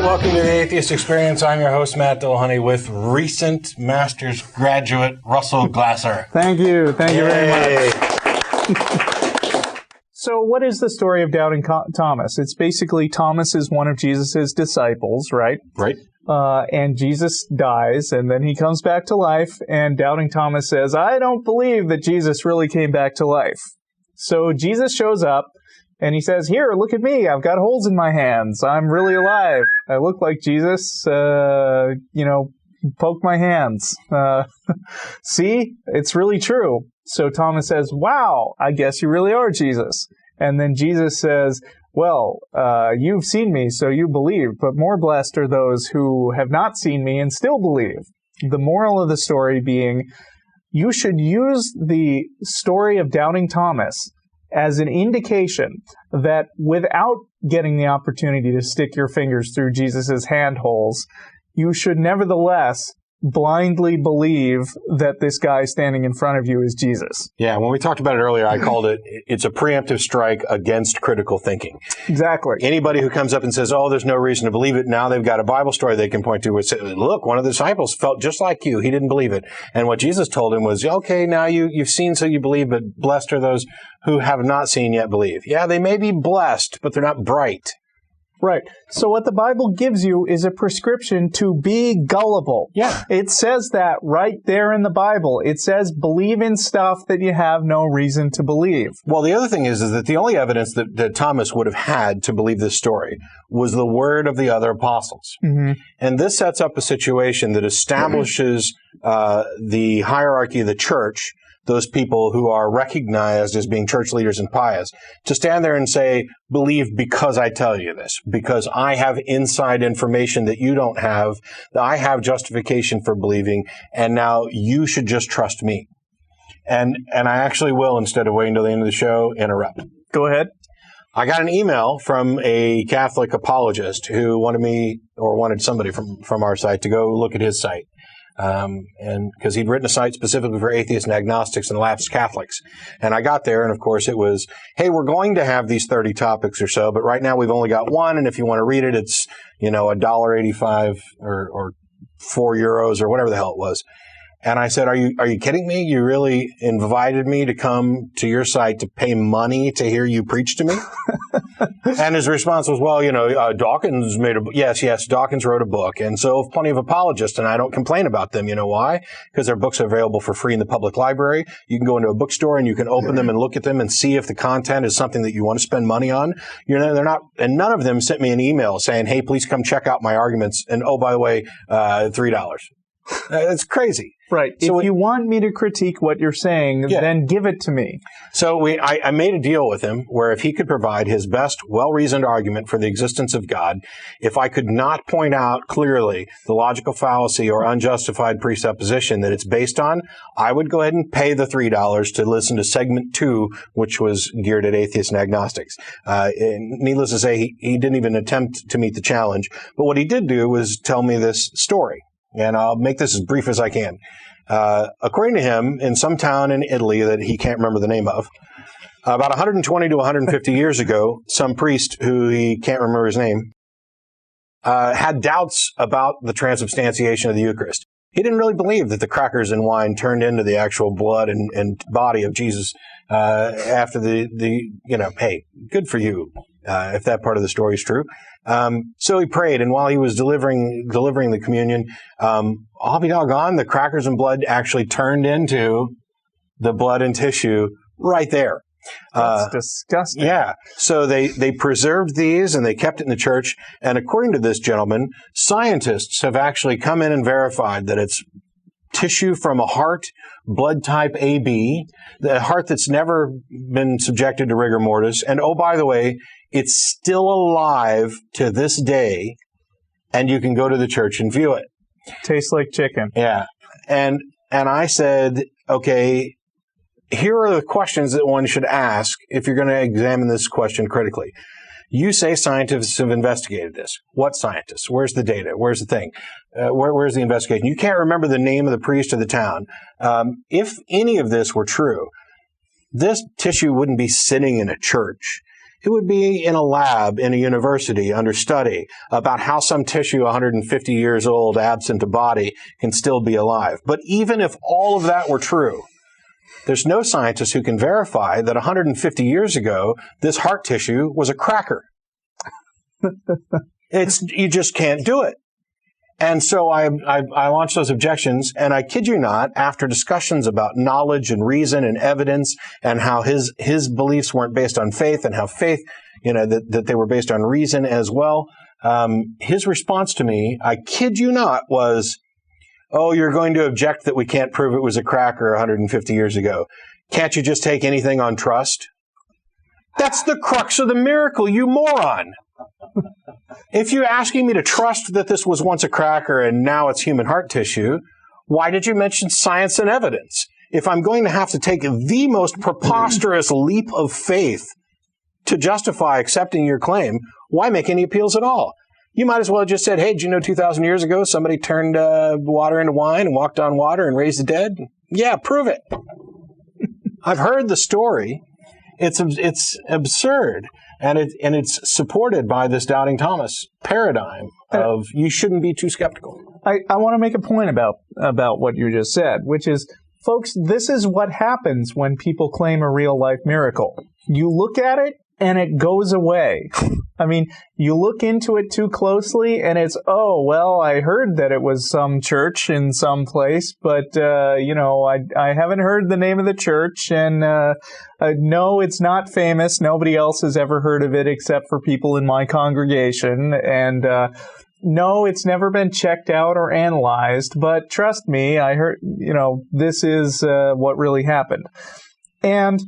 Welcome to the Atheist Experience. I'm your host, Matt Dillahunty, with recent master's graduate, Russell Glasser. Thank you. Thank you very much. So what is the story of Doubting Thomas? It's basically Thomas is one of Jesus' disciples, right? Right. And Jesus dies, and then he comes back to life, and Doubting Thomas says, I don't believe that Jesus really came back to life. So Jesus shows up, and he says, here, look at me. I've got holes in my hands. I'm really alive. I look like Jesus. Poke my hands. See? It's really true. So Thomas says, wow, I guess you really are Jesus. And then Jesus says, well, you've seen me, so you believe. But more blessed are those who have not seen me and still believe. The moral of the story being, you should use the story of Doubting Thomas as an indication that without getting the opportunity to stick your fingers through Jesus' handholes, you should nevertheless blindly believe that this guy standing in front of you is Jesus. Yeah, when we talked about it earlier, I called it's a preemptive strike against critical thinking. Exactly. Anybody who comes up and says, oh, there's no reason to believe it, now they've got a Bible story they can point to where it says, look, one of the disciples felt just like you. He didn't believe it. And what Jesus told him was, okay, now you've seen, so you believe, but blessed are those who have not seen yet believe. Yeah, they may be blessed, but they're not bright. Right. So what the Bible gives you is a prescription to be gullible. Yeah. It says that right there in the Bible. It says believe in stuff that you have no reason to believe. Well, the other thing is that the only evidence that Thomas would have had to believe this story was the word of the other apostles. Mm-hmm. And this sets up a situation that establishes the hierarchy of the church, those people who are recognized as being church leaders and pious, to stand there and say, believe because I tell you this, because I have inside information that you don't have, that I have justification for believing, and now you should just trust me. And I actually will, instead of waiting until the end of the show, interrupt. Go ahead. I got an email from a Catholic apologist who wanted somebody from our site to go look at his site. And because he'd written a site specifically for atheists and agnostics and lapsed Catholics. And I got there, and of course it was, hey, we're going to have these 30 topics or so, but right now we've only got one, and if you want to read it, it's, $1.85 or €4 or whatever the hell it was. And I said, are you kidding me? You really invited me to come to your site to pay money to hear you preach to me? And his response was, well, Dawkins made yes, Dawkins wrote a book. And so plenty of apologists, and I don't complain about them. You know why? Because their books are available for free in the public library. You can go into a bookstore and you can open them and look at them and see if the content is something that you want to spend money on. They're not, and none of them sent me an email saying, hey, please come check out my arguments. And oh, by the way, $3. That's crazy. Right. So if you want me to critique what you're saying, then give it to me. So I made a deal with him where if he could provide his best, well-reasoned argument for the existence of God, if I could not point out clearly the logical fallacy or unjustified presupposition that it's based on, I would go ahead and pay the $3 to listen to segment 2, which was geared at atheists and agnostics. Needless to say, he didn't even attempt to meet the challenge. But what he did do was tell me this story. And I'll make this as brief as I can. According to him, in some town in Italy that he can't remember the name of, about 120 to 150 years ago, some priest who he can't remember his name had doubts about the transubstantiation of the Eucharist. He didn't really believe that the crackers and wine turned into the actual blood and body of Jesus after hey, good for you, if that part of the story is true. So he prayed, and while he was delivering the communion, I'll be doggone, the crackers and blood actually turned into the blood and tissue right there. That's disgusting. Yeah. So they preserved these and they kept it in the church. And according to this gentleman, scientists have actually come in and verified that it's tissue from a heart, blood type AB, the heart that's never been subjected to rigor mortis. And oh, by the way, it's still alive to this day and you can go to the church and view it. Tastes like chicken. Yeah. And I said, okay, here are the questions that one should ask if you're going to examine this question critically. You say scientists have investigated this. What scientists? Where's the data? Where's the thing? Where's the investigation? You can't remember the name of the priest of the town. If any of this were true, this tissue wouldn't be sitting in a church. It would be in a lab, in a university, under study, about how some tissue 150 years old, absent a body, can still be alive. But even if all of that were true, there's no scientist who can verify that 150 years ago, this heart tissue was a cracker. You just can't do it. And so I launched those objections, and I kid you not, after discussions about knowledge and reason and evidence and how his beliefs weren't based on faith and how faith, that they were based on reason as well, his response to me, I kid you not, was, oh, you're going to object that we can't prove it was a cracker 150 years ago. Can't you just take anything on trust? That's the crux of the miracle, you moron. If you're asking me to trust that this was once a cracker and now it's human heart tissue, why did you mention science and evidence? If I'm going to have to take the most preposterous leap of faith to justify accepting your claim, why make any appeals at all? You might as well have just said, hey, did you know 2,000 years ago somebody turned water into wine and walked on water and raised the dead? Yeah, prove it. I've heard the story. It's absurd. And it's supported by this doubting Thomas paradigm of you shouldn't be too skeptical. I want to make a point about what you just said, which is, folks, this is what happens when people claim a real-life miracle. You look at it, and it goes away. I mean, you look into it too closely, and it's, oh, well, I heard that it was some church in some place, but, I haven't heard the name of the church, and no, it's not famous. Nobody else has ever heard of it except for people in my congregation, and no, it's never been checked out or analyzed, but trust me, I heard, this is what really happened. And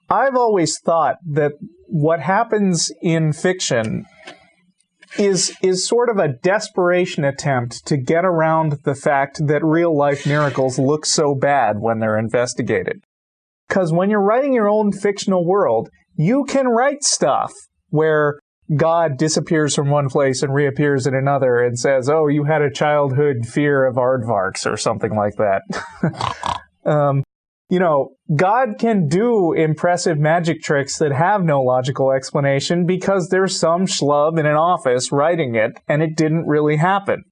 I've always thought that what happens in fiction is sort of a desperation attempt to get around the fact that real-life miracles look so bad when they're investigated. Because when you're writing your own fictional world, you can write stuff where God disappears from one place and reappears in another and says, oh, you had a childhood fear of aardvarks or something like that. God can do impressive magic tricks that have no logical explanation because there's some schlub in an office writing it, and it didn't really happen.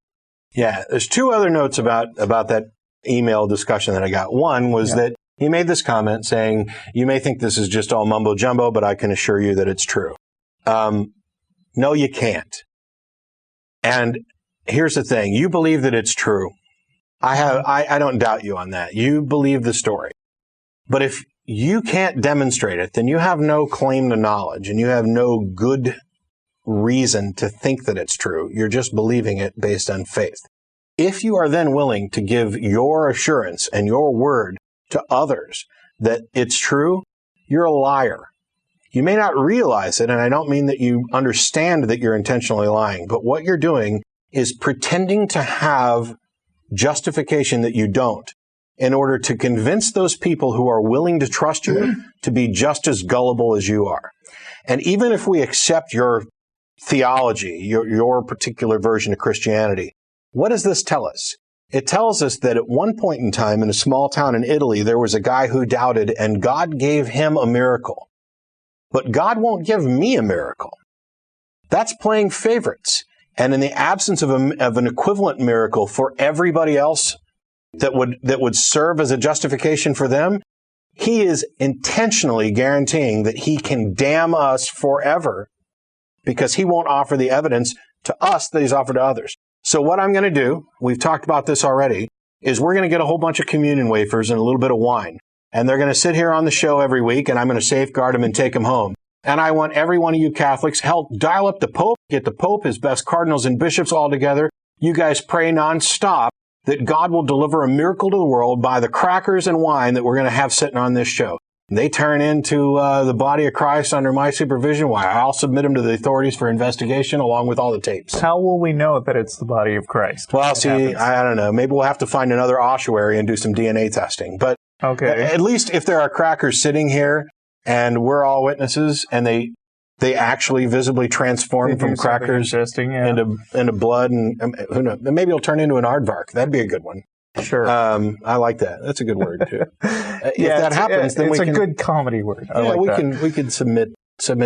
Yeah, there's two other notes about that email discussion that I got. One was that he made this comment saying, you may think this is just all mumbo-jumbo, but I can assure you that it's true. No, you can't. And here's the thing. You believe that it's true. I don't doubt you on that. You believe the story. But if you can't demonstrate it, then you have no claim to knowledge and you have no good reason to think that it's true. You're just believing it based on faith. If you are then willing to give your assurance and your word to others that it's true, you're a liar. You may not realize it, and I don't mean that you understand that you're intentionally lying, but what you're doing is pretending to have justification that you don't, in order to convince those people who are willing to trust you to be just as gullible as you are. And even if we accept your theology, your particular version of Christianity, what does this tell us? It tells us that at one point in time in a small town in Italy, there was a guy who doubted, and God gave him a miracle. But God won't give me a miracle. That's playing favorites. And in the absence of an equivalent miracle for everybody else that would serve as a justification for them, he is intentionally guaranteeing that he can damn us forever because he won't offer the evidence to us that he's offered to others. So what I'm going to do, we've talked about this already, is we're going to get a whole bunch of communion wafers and a little bit of wine. And they're going to sit here on the show every week, and I'm going to safeguard them and take them home. And I want every one of you Catholics, help dial up the Pope, get the Pope, his best cardinals and bishops all together. You guys pray nonstop that God will deliver a miracle to the world by the crackers and wine that we're going to have sitting on this show. they turn into the body of Christ under my supervision, why, I'll submit them to the authorities for investigation along with all the tapes. How will we know that it's the body of Christ? Well, see, I don't know. Maybe we'll have to find another ossuary and do some DNA testing. But at least if there are crackers sitting here and we're all witnesses and they actually visibly transform from crackers into blood, and who knows, maybe it'll turn into an aardvark. That'd be a good one. Sure. I like that. That's a good word too. If that happens, then it's a good comedy word. We can submit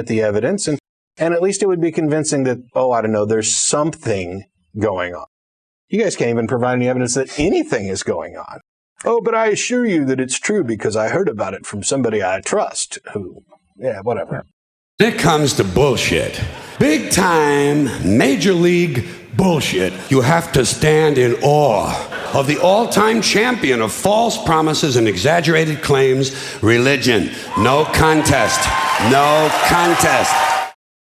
the evidence, and at least it would be convincing that, I don't know, there's something going on. You guys can't even provide any evidence that anything is going on. Oh, but I assure you that it's true because I heard about it from somebody I trust whatever. When it comes to bullshit, big time, major league bullshit, you have to stand in awe of the all-time champion of false promises and exaggerated claims, religion. No contest. No contest.